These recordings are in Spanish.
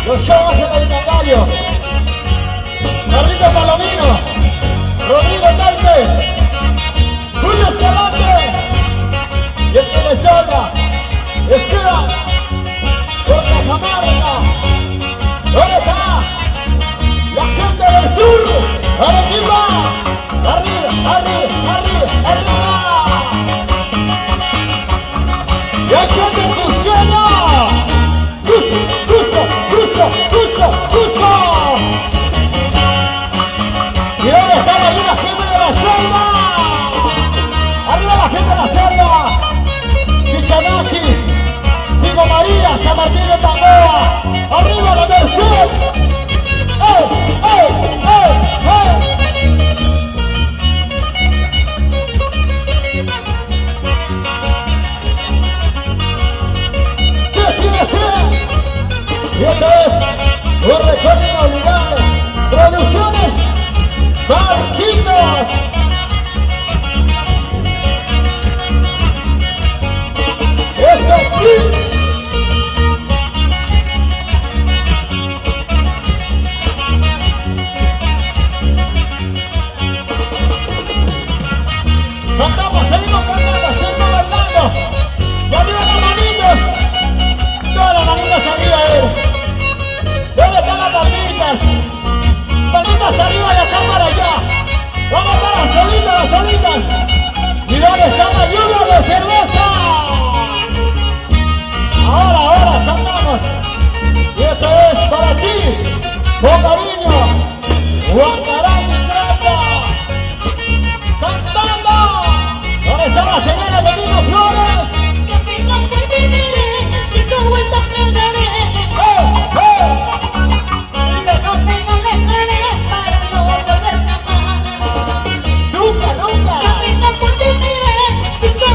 Los shows en el Cangallo. Carlito Palomino. Rodrigo Taite. Julio Escalante. Y el que les habla. Esteban. Por la Camarga. ¿Dónde está? La gente del sur. ¡Arriba! ¡Arriba! ¡Arriba! ¡Arriba! ¡Arriba! ¡Y hay gente cristiana! ¡Cusco! ¿Y dónde está la gente de la selva? ¡Arriba la gente de la selva! Chichanaki, Pico María, San Martín de Tangoa. ¡Arriba la Merced! ¡Ey! ¡Ey! ¡Ey! ¡Ey! Y esta es un recuerdo inolvidable. Producciones Marquitos. Esto es cantamos, seguimos cantando, seguimos bailando. Y arriba las manitas. Todas las manitas arriba, ¿Dónde están las palmitas? Palmitas arriba y la cámara allá. Vamos a las solitas. ¿Y dónde está la lluvia de cerveza? Ahora cantamos. Y esto es para ti, con cariño, Guandarán y Trata. Cantando. ¿Dónde está la señora Benito Flores? Que vengas por mi vida, si tu vuelta me daré. Nunca. Que vengas por mi vida, si tu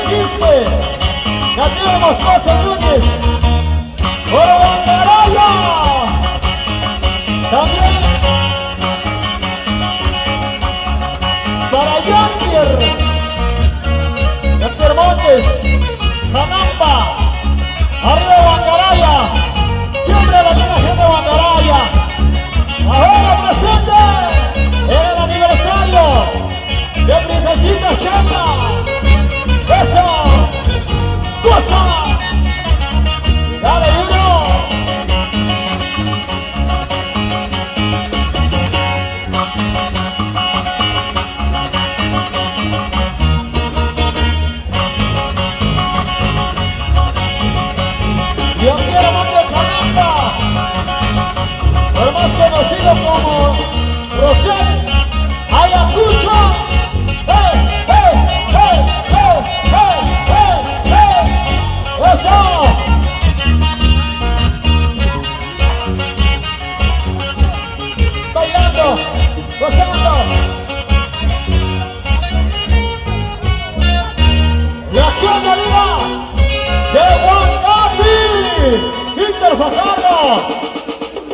Quispe, nacido de Moscoso Núñez, Oro Bangaraya, también para Yanker, Yanker Montes, Janamba, arriba Bangaraya, siempre la generación de Bangaraya, ahora presente en el aniversario de Princesita Shella. ¡Eso! ¡Cosa! ¡Dale, duro! Yo quiero más de Janamba, el más conocido como Rosel Ayacucho. ¡Hey, hey, hey, hey, hey, hey, hey! ¡Eso! Bailando, gozando. La acción de vida de Juan Gaby, Inter Fajardo,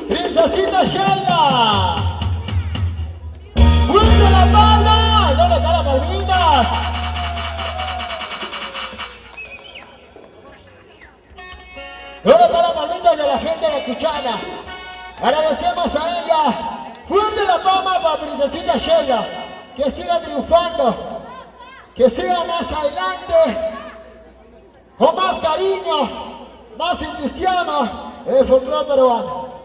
Princesita Shella. ¡Fuerte la palma! ¿Dónde están las palmitas? ¿Dónde están las palmitas de la gente de Cuchana? Agradecemos a ella. ¡Fuerte la palma para Princesita Shella! Que siga triunfando. Que siga más adelante. Con más cariño. Más cristiano. El folclore peruano.